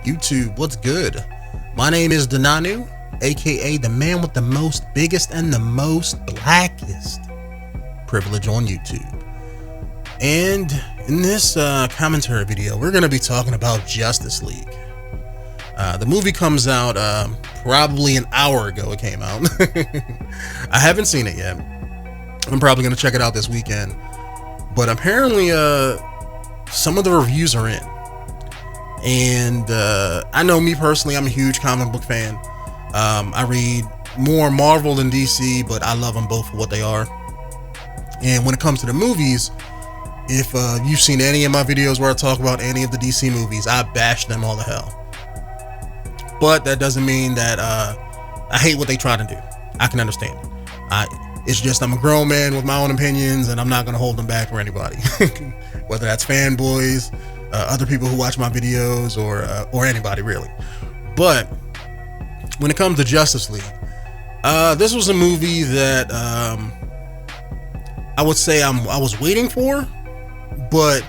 YouTube, what's good? My name is Denonu, aka the man with the most biggest and the most blackest privilege on YouTube. And in this commentary video, we're going to be talking about Justice League. The movie comes out probably an hour ago. It came out. I haven't seen it yet. I'm probably going to check it out this weekend. But apparently some of the reviews are in. And I know me personally, I'm a huge comic book fan. I read more Marvel than DC, but I love them both for what they are. And when it comes to the movies, if you've seen any of my videos where I talk about any of the DC movies, I bash them all to hell. But that doesn't mean that I hate what they try to do. I can understand it. It's just I'm a grown man with my own opinions, and I'm not going to hold them back for anybody. Whether that's fanboys, other people who watch my videos, or anybody really. But when it comes to Justice League, this was a movie that I would say I was waiting for, but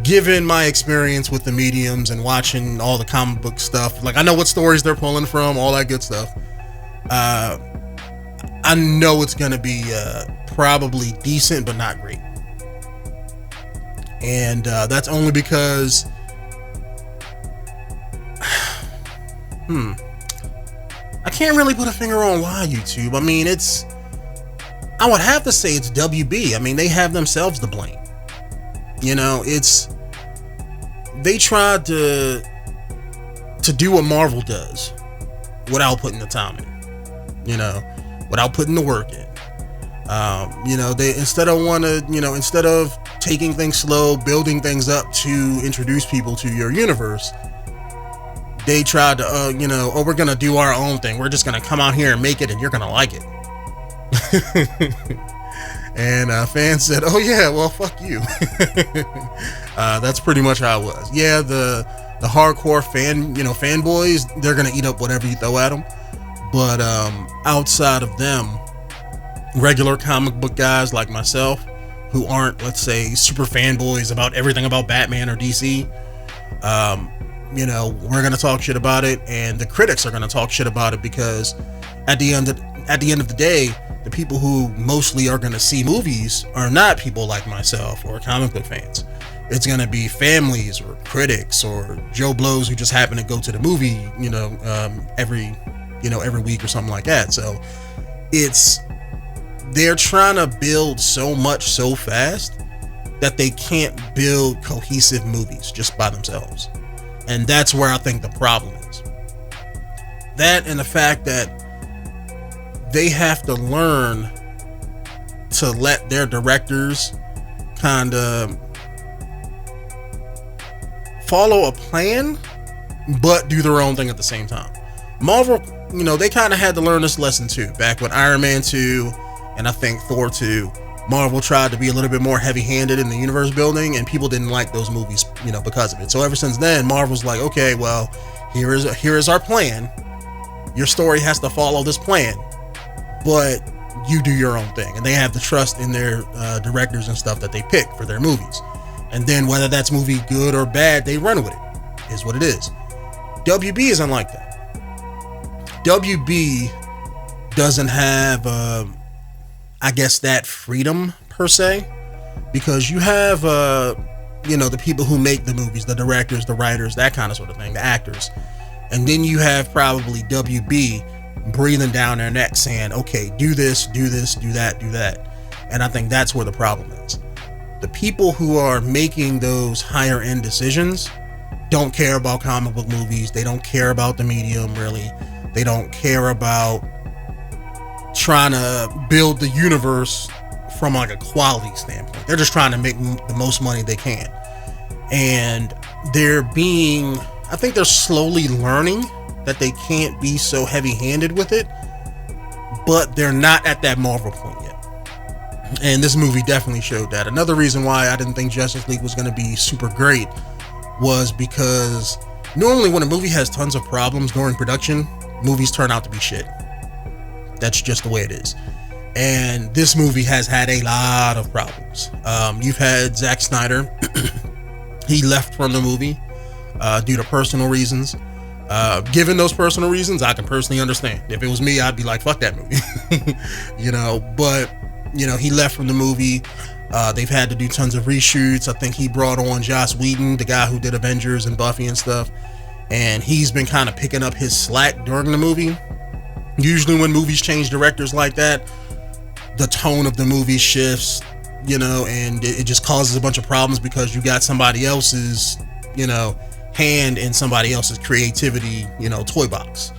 given my experience with the mediums and watching all the comic book stuff, like I know what stories they're pulling from, all that good stuff. I know it's gonna be probably decent, but not great. And that's only because I can't really put a finger on why, YouTube. I mean, I would have to say it's WB. I mean, they have themselves to blame. You know, they tried to do what Marvel does without putting the time in, without putting the work in. They instead of taking things slow, building things up to introduce people to your universe, they tried to, we're gonna do our own thing. We're just gonna come out here and make it, and you're gonna like it. And fans said, "Oh yeah, well fuck you." That's pretty much how it was. Yeah, the hardcore fanboys, they're gonna eat up whatever you throw at them. But outside of them, regular comic book guys like myself, who aren't, let's say, super fanboys about everything about Batman or DC, we're gonna talk shit about it, and the critics are gonna talk shit about it, because at the end of the day, the people who mostly are gonna see movies are not people like myself or comic book fans. It's gonna be families or critics or Joe Blows who just happen to go to the movie, every week or something like that. So they're trying to build so much so fast that they can't build cohesive movies just by themselves. And that's where I think the problem is. That, and the fact that they have to learn to let their directors kind of follow a plan, but do their own thing at the same time. Marvel, they kind of had to learn this lesson too. Back when Iron Man 2 and I think Thor 2, Marvel tried to be a little bit more heavy-handed in the universe building, and people didn't like those movies, because of it. So ever since then, Marvel's like, okay, well, here is our plan. Your story has to follow this plan, but you do your own thing. And they have the trust in their directors and stuff that they pick for their movies. And then whether that's movie good or bad, they run with it. Is what it is. WB isn't like that. WB doesn't have, I guess, that freedom per se, because you have, the people who make the movies, the directors, the writers, that kind of sort of thing, the actors. And then you have probably WB breathing down their neck saying, okay, do this, do that. And I think that's where the problem is. The people who are making those higher end decisions don't care about comic book movies. They don't care about the medium, really. They don't care about trying to build the universe from like a quality standpoint. They're just trying to make the most money they can. And I think they're slowly learning that they can't be so heavy-handed with it, but they're not at that Marvel point yet. And this movie definitely showed that. Another reason why I didn't think Justice League was going to be super great was because normally when a movie has tons of problems during production, movies turn out to be shit. That's just the way it is. And this movie has had a lot of problems. You've had Zack Snyder. He left from the movie. due to personal reasons. Given those personal reasons, I can personally understand. If it was me, I'd be like, fuck that movie. But he left from the movie. They've had to do tons of reshoots. I think he brought on Joss Whedon, the guy who did Avengers and Buffy and stuff, and he's been kind of picking up his slack during the movie. Usually when movies change directors like that, the tone of the movie shifts, and it just causes a bunch of problems because you got somebody else's, hand in somebody else's creativity, toy box.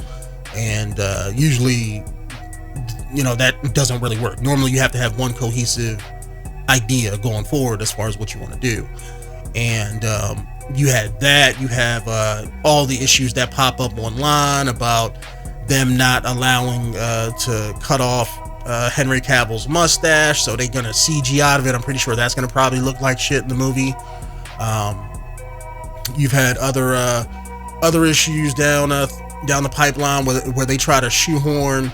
And usually, that doesn't really work. Normally you have to have one cohesive idea going forward as far as what you want to do. And you had that. You have all the issues that pop up online about them not allowing to cut off Henry Cavill's mustache, so they're gonna CG out of it. I'm pretty sure that's gonna probably look like shit in the movie. You've had other issues down the pipeline where they try to shoehorn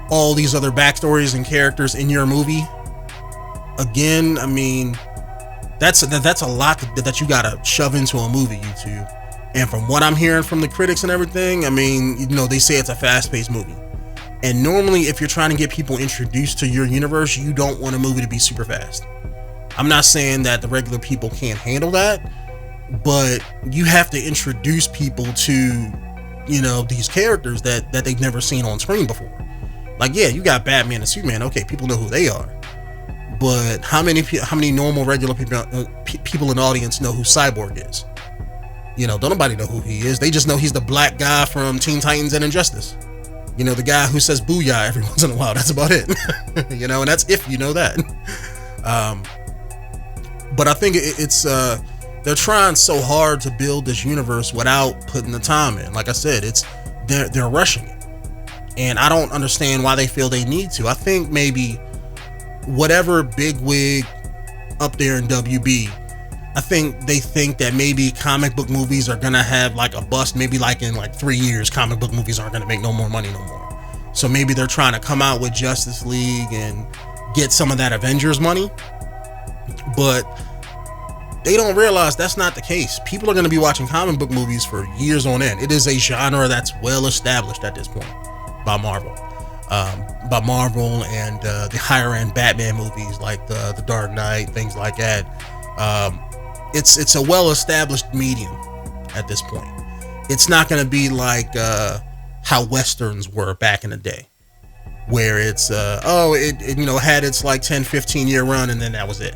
all these other backstories and characters in your movie. Again, I mean, that's a lot that you gotta shove into a movie, YouTube. And from what I'm hearing from the critics and everything, I mean, they say it's a fast-paced movie. And normally, if you're trying to get people introduced to your universe, you don't want a movie to be super fast. I'm not saying that the regular people can't handle that, but you have to introduce people to, these characters that they've never seen on screen before. Like, yeah, you got Batman and Superman. Okay, people know who they are. But how many normal, regular people in the audience know who Cyborg is? Don't nobody know who he is. They just know he's the black guy from Teen Titans and Injustice. The guy who says booyah every once in a while. That's about it. And that's if you know that. But I think it's they're trying so hard to build this universe without putting the time in. Like I said, they're rushing it. And I don't understand why they feel they need to. I think maybe whatever bigwig up there in WB, I think they think that maybe comic book movies are gonna have like a bust. Maybe like in like 3 years, comic book movies aren't gonna make no more money no more. So maybe they're trying to come out with Justice League and get some of that Avengers money. But they don't realize that's not the case. People are gonna be watching comic book movies for years on end. It is a genre that's well established at this point by Marvel. And the higher end Batman movies like the Dark Knight, things like that. It's a well-established medium at this point. It's not going to be like how Westerns were back in the day, where it's it had its like 10-15 year run and then that was it.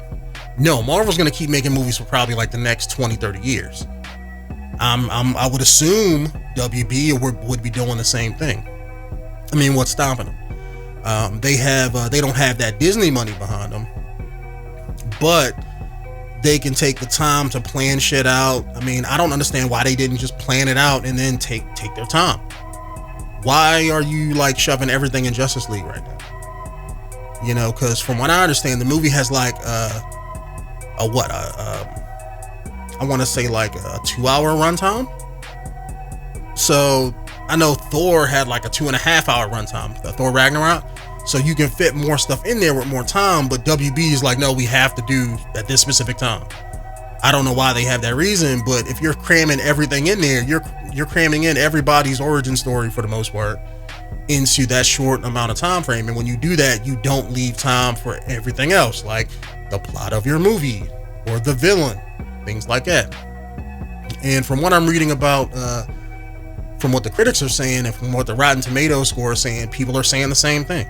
No, Marvel's going to keep making movies for probably like the next 20-30 years. I would assume WB would be doing the same thing. I mean, what's stopping them? They don't have that Disney money behind them, but they can take the time to plan shit out. I mean, I don't understand why they didn't just plan it out and then take their time. Why are you like shoving everything in Justice League right now? Because from what I understand, the movie has like I want to say like a 2-hour runtime. So I know Thor had like a 2.5-hour runtime, the Thor Ragnarok. So you can fit more stuff in there with more time, but WB is like, no, we have to do at this specific time. I don't know why they have that reason, but if you're cramming everything in there, you're cramming in everybody's origin story for the most part into that short amount of time frame. And when you do that, you don't leave time for everything else, like the plot of your movie or the villain, things like that. And from what I'm reading about, from what the critics are saying and from what the Rotten Tomatoes score is saying, people are saying the same thing.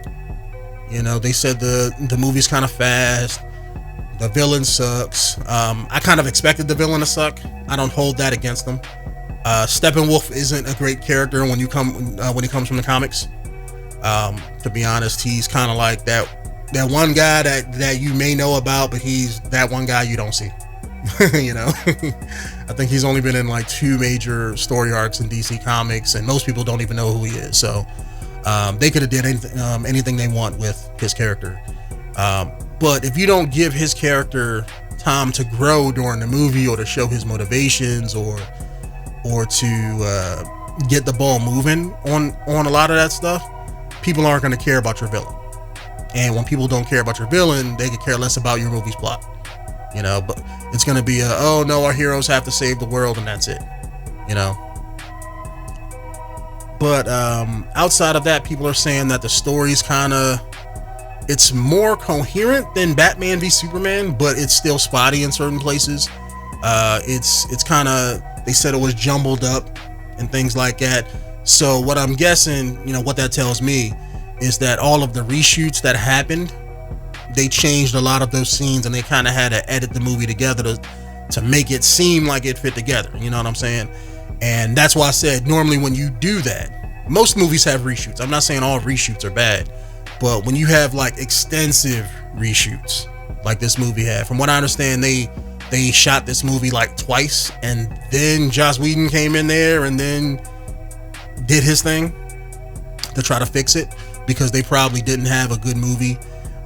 They said the movie's kind of fast. The villain sucks. I kind of expected the villain to suck. I don't hold that against them. Steppenwolf isn't a great character when he comes from the comics. To be honest, he's kind of like that one guy that you may know about, but he's that one guy you don't see. I think he's only been in like 2 major story arcs in DC Comics, and most people don't even know who he is. So they could have did anything they want with his character. But if you don't give his character time to grow during the movie, or to show his motivations, or to get the ball moving on a lot of that stuff, people aren't going to care about your villain. And when people don't care about your villain, they could care less about your movie's plot. But it's going to be oh no, our heroes have to save the world and that's it. you know. But outside of that, people are saying that the story's kind of, it's more coherent than Batman v Superman, but it's still spotty in certain places. It's kind of, they said it was jumbled up and things like that. So what I'm guessing, what that tells me is that all of the reshoots that happened, they changed a lot of those scenes, and they kind of had to edit the movie together to make it seem like it fit together. You know what I'm saying? And that's why I said, normally when you do that, most movies have reshoots. I'm not saying all reshoots are bad, but when you have like extensive reshoots like this movie had, from what I understand, they shot this movie like twice, and then Joss Whedon came in there and then did his thing to try to fix it, because they probably didn't have a good movie,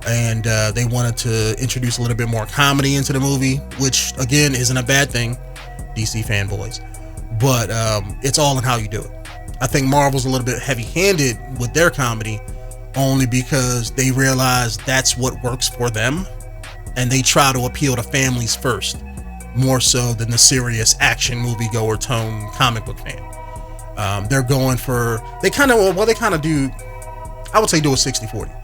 and they wanted to introduce a little bit more comedy into the movie, which again isn't a bad thing, DC fanboys, but it's all in how you do it. I think Marvel's a little bit heavy-handed with their comedy, only because they realize that's what works for them, and they try to appeal to families first, more so than the serious action movie-goer tone comic book fan. They're going for, they kind of do, I would say do a 60-40.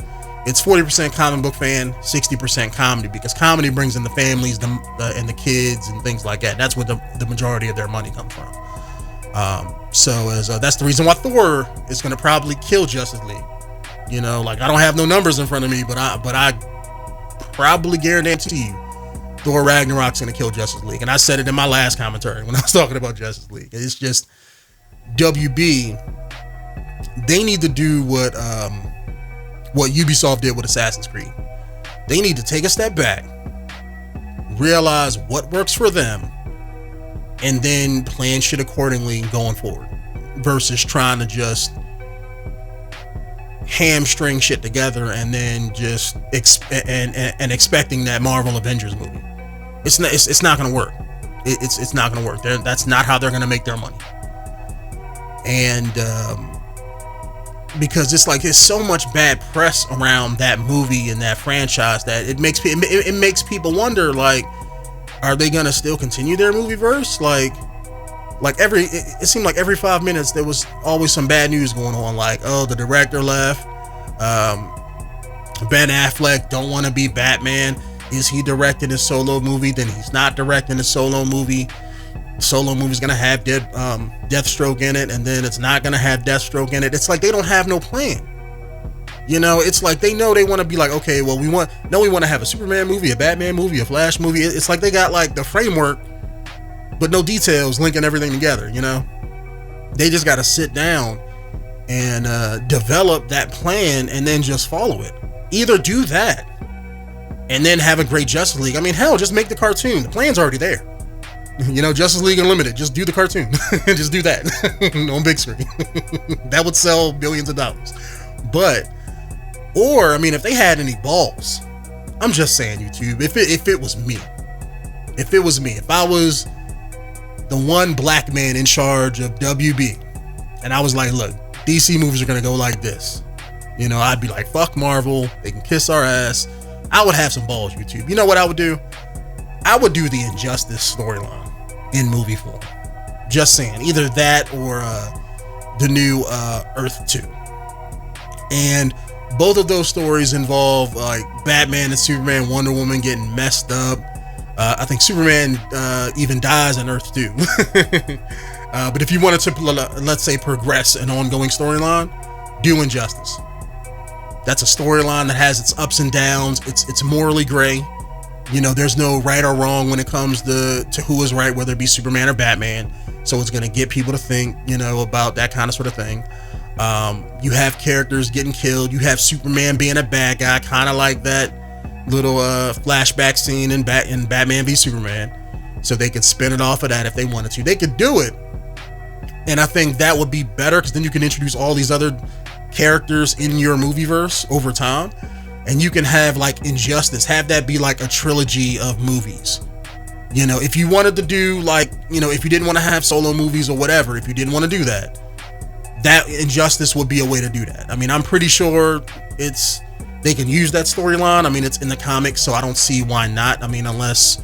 It's 40% comic book fan, 60% comedy, because comedy brings in the families and the kids and things like that. That's where the majority of their money comes from. That's the reason why Thor is going to probably kill Justice League. Like, I don't have no numbers in front of me, but I probably guarantee you Thor Ragnarok's going to kill Justice League. And I said it in my last commentary when I was talking about Justice League. It's just, WB, they need to do what Ubisoft did with Assassin's Creed. They need to take a step back, realize what works for them, and then plan shit accordingly going forward, versus trying to just hamstring shit together and then just expecting that Marvel Avengers movie. It's not gonna work. It's not gonna work. That's not how they're gonna make their money. And because it's like, there's so much bad press around that movie and that franchise that it makes people wonder, like, are they gonna still continue their movie verse? Like it seemed like every 5 minutes there was always some bad news going on, like, oh, the director left, Ben Affleck don't want to be Batman. Is he directing his solo movie? Then he's not directing his solo movie. Solo movie's gonna have Deathstroke in it, and then it's not gonna have Deathstroke in it. It's like they don't have no plan. It's like they know they want to be like, okay, well, we want to have a Superman movie, a Batman movie, a Flash movie. It's like they got like the framework, but no details linking everything together. They just got to sit down and develop that plan, and then just follow it. Either do that and then have a great Justice League. I mean, hell, just make the cartoon. The plan's already there. Justice League Unlimited, just do the cartoon. Just do that on big screen. That would sell billions of dollars. Or if they had any balls, I'm just saying, YouTube, if it was me, if I was the one black man in charge of WB, and I was like, look, DC movies are gonna go like this, I'd be like, fuck Marvel, they can kiss our ass. I would have some balls, YouTube. You know what I would do? I would do the Injustice storyline in movie form. Just saying, either that or the new Earth 2. And both of those stories involve like Batman and Superman, Wonder Woman getting messed up. I think Superman even dies in Earth 2. But if you wanted to, let's say, progress an ongoing storyline, do Injustice. That's a storyline that has its ups and downs. It's morally gray. There's no right or wrong when it comes to who is right, whether it be Superman or Batman. So it's going to get people to think, about that kind of sort of thing. You have characters getting killed. You have Superman being a bad guy, kind of like that little flashback scene in Batman v Superman. So they could spin it off of that if they wanted to. They could do it. And I think that would be better, because then you can introduce all these other characters in your movieverse over time. And you can have like Injustice, have that be like a trilogy of movies. If you wanted to do like, if you didn't want to have solo movies or whatever, if you didn't want to do that Injustice would be a way to do that. I'm pretty sure they can use that storyline. It's in the comics, so I don't see why not. Unless,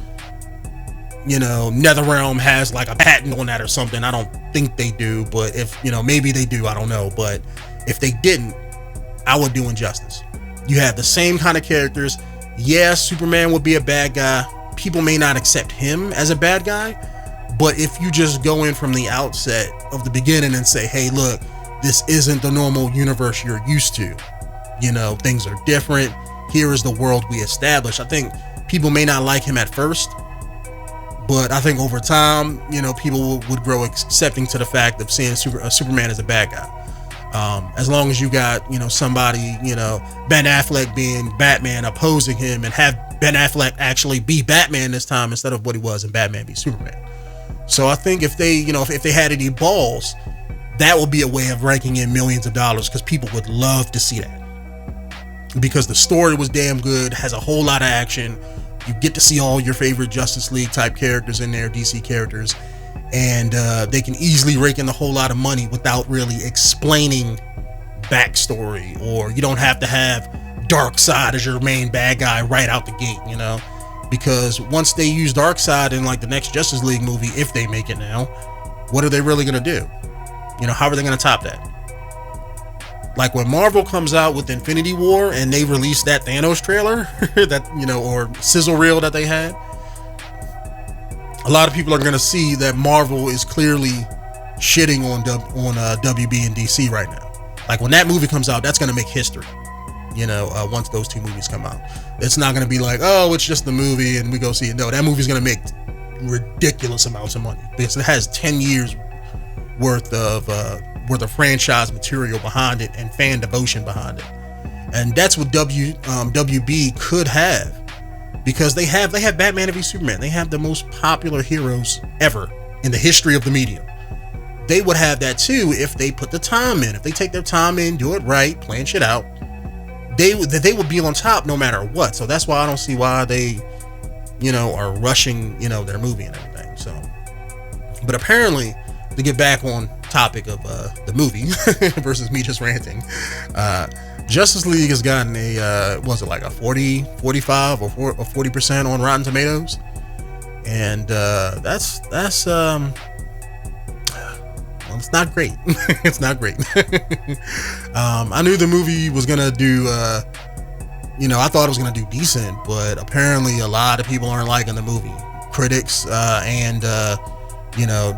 NetherRealm has like a patent on that or something. I don't think they do, but if, maybe they do, I don't know. But if they didn't, I would do Injustice. You have the same kind of characters. Yeah, Superman would be a bad guy. People may not accept him as a bad guy, but if you just go in from the outset of the beginning and say, hey, look, this isn't the normal universe you're used to. Things are different. Here is the world we established. I think people may not like him at first, but I think over time, people would grow accepting to the fact of seeing Superman as a bad guy. As long as you got, somebody, Ben Affleck being Batman opposing him, and have Ben Affleck actually be Batman this time instead of what he was in Batman v Superman. So I think if they, if they had any balls, that would be a way of raking in millions of dollars, because people would love to see that. Because the story was damn good, has a whole lot of action. You get to see all your favorite Justice League type characters in there, DC characters, and they can easily rake in a whole lot of money without really explaining backstory, or you don't have to have Darkseid as your main bad guy right out the gate, because once they use Darkseid in like the next Justice League movie, if they make it now, what are they really going to do? How are they going to top that? Like when Marvel comes out with Infinity War and they release that Thanos trailer that, or sizzle reel that they had, a lot of people are going to see that Marvel is clearly shitting on WB and DC right now. Like when that movie comes out, that's going to make history. Once those two movies come out, it's not going to be like, oh, it's just the movie and we go see it. No, that movie's going to make ridiculous amounts of money, because it has 10 years worth of franchise material behind it and fan devotion behind it. And that's what WB could have, because they have Batman v Superman. They have the most popular heroes ever in the history of the medium. They would have that too if they put the time in. If they take their time in, do it right, plan shit out, they would be on top no matter what. So that's why I don't see why they, are rushing, their movie and everything. So, but apparently, to get back on topic of the movie versus me just ranting, Justice League has gotten a was it like a 40, 45 or 40% on Rotten Tomatoes, and that's well, it's not great. It's not great. I knew the movie was gonna do I thought it was gonna do decent, but apparently a lot of people aren't liking the movie. Critics and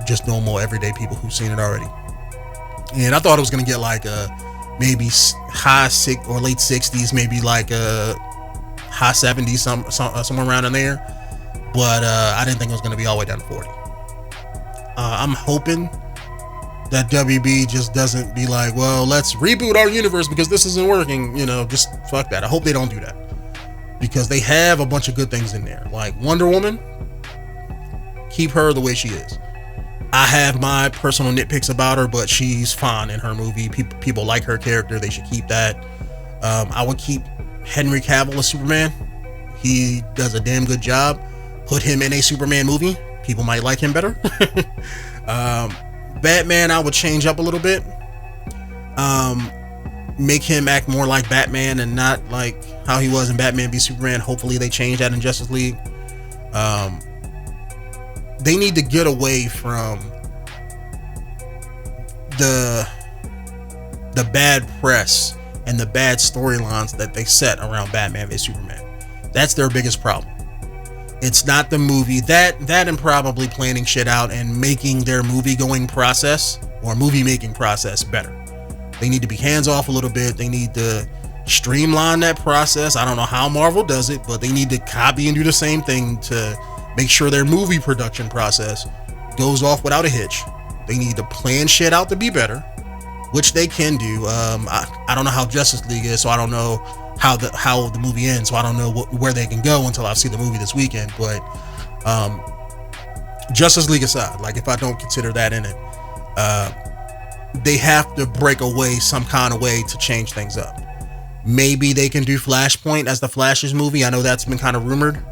just normal everyday people who've seen it already. And I thought it was gonna get like maybe high or late 60s, maybe like high 70s, somewhere around in there. But I didn't think it was gonna be all the way down to 40. I'm hoping that WB just doesn't be like, well, let's reboot our universe because this isn't working. Just fuck that. I hope they don't do that, because they have a bunch of good things in there, like Wonder Woman. Keep her the way she is. I have my personal nitpicks about her, but she's fine in her movie. People like her character. They should keep that. I would keep Henry Cavill as Superman. He does a damn good job. Put him in a Superman movie. People might like him better. Batman, I would change up a little bit. Make him act more like Batman and not like how he was in Batman v Superman. Hopefully they change that in Justice League. They need to get away from the bad press and the bad storylines that they set around Batman v Superman. That's their biggest problem. It's not the movie. That and probably planning shit out and making their movie making process better. They need to be hands off a little bit. They need to streamline that process. I don't know how Marvel does it, but they need to copy and do the same thing to make sure their movie production process goes off without a hitch. They need to plan shit out to be better, which they can do. I don't know how Justice League is, so I don't know how the movie ends, so I don't know where they can go until I see the movie this weekend. But Justice League aside, like if I don't consider that in it, they have to break away some kind of way to change things up. Maybe they can do Flashpoint as the Flash's movie. I know that's been kind of rumored.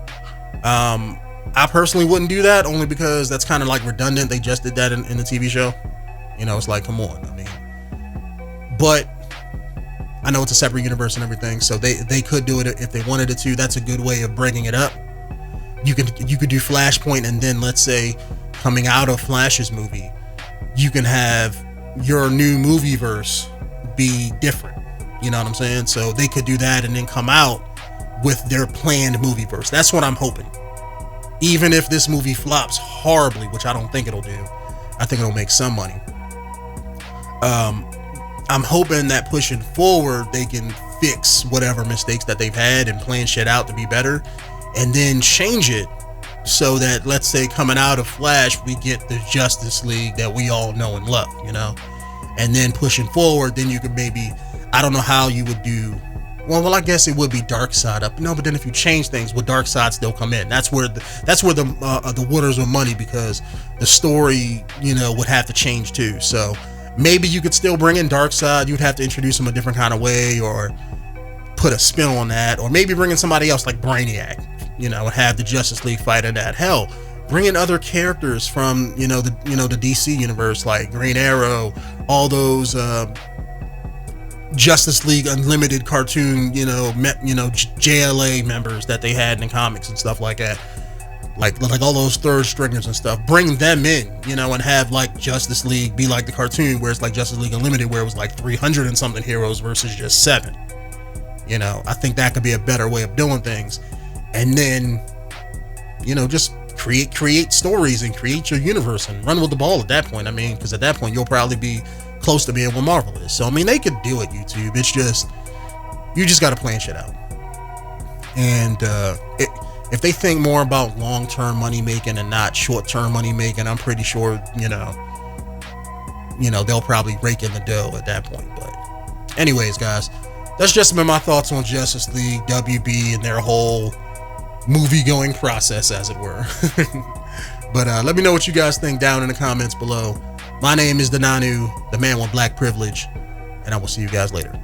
I personally wouldn't do that, only because that's kind of like redundant. They just did that in the TV show. It's like, come on. I mean, but I know it's a separate universe and everything, so they could do it if they wanted it to. That's a good way of bringing it up. You could do Flashpoint, and then let's say coming out of Flash's movie, you can have your new movie verse be different. You know what I'm saying? So they could do that and then come out with their planned movie verse. That's what I'm hoping. Even if this movie flops horribly, which I don't think it'll do, I think it'll make some money. I'm hoping that pushing forward, they can fix whatever mistakes that they've had and plan shit out to be better, and then change it so that, let's say, coming out of Flash, we get the Justice League that we all know and love, you know? And then pushing forward, then you could maybe, I don't know how you would do, well, I guess it would be Darkseid up. No, but then if you change things, would Darkseid still come in? That's where the waters were muddy, because the story, you know, would have to change too. So maybe you could still bring in Darkseid. You'd have to introduce him a different kind of way, or put a spin on that, or maybe bring in somebody else like Brainiac, you know, and have the Justice League fight in that. Hell, bring in other characters from the DC universe, like Green Arrow, all those Justice League Unlimited cartoon, JLA members that they had in the comics and stuff like that. Like all those third stringers and stuff. Bring them in, and have like Justice League be like the cartoon, where it's like Justice League Unlimited, where it was like 300 and something heroes versus just 7. I think that could be a better way of doing things. And then, just create stories and create your universe and run with the ball at that point. I mean, because at that point you'll probably be close to being what Marvel is. So I mean, they could do it, YouTube. It's just, you just got to plan shit out. And if they think more about long-term money making and not short-term money making, I'm pretty sure they'll probably rake in the dough at that point. But anyways, guys, that's just been my thoughts on Justice League, WB, and their whole movie-going process, as it were. But let me know what you guys think down in the comments below. My name is Denonu, the man with black privilege, and I will see you guys later.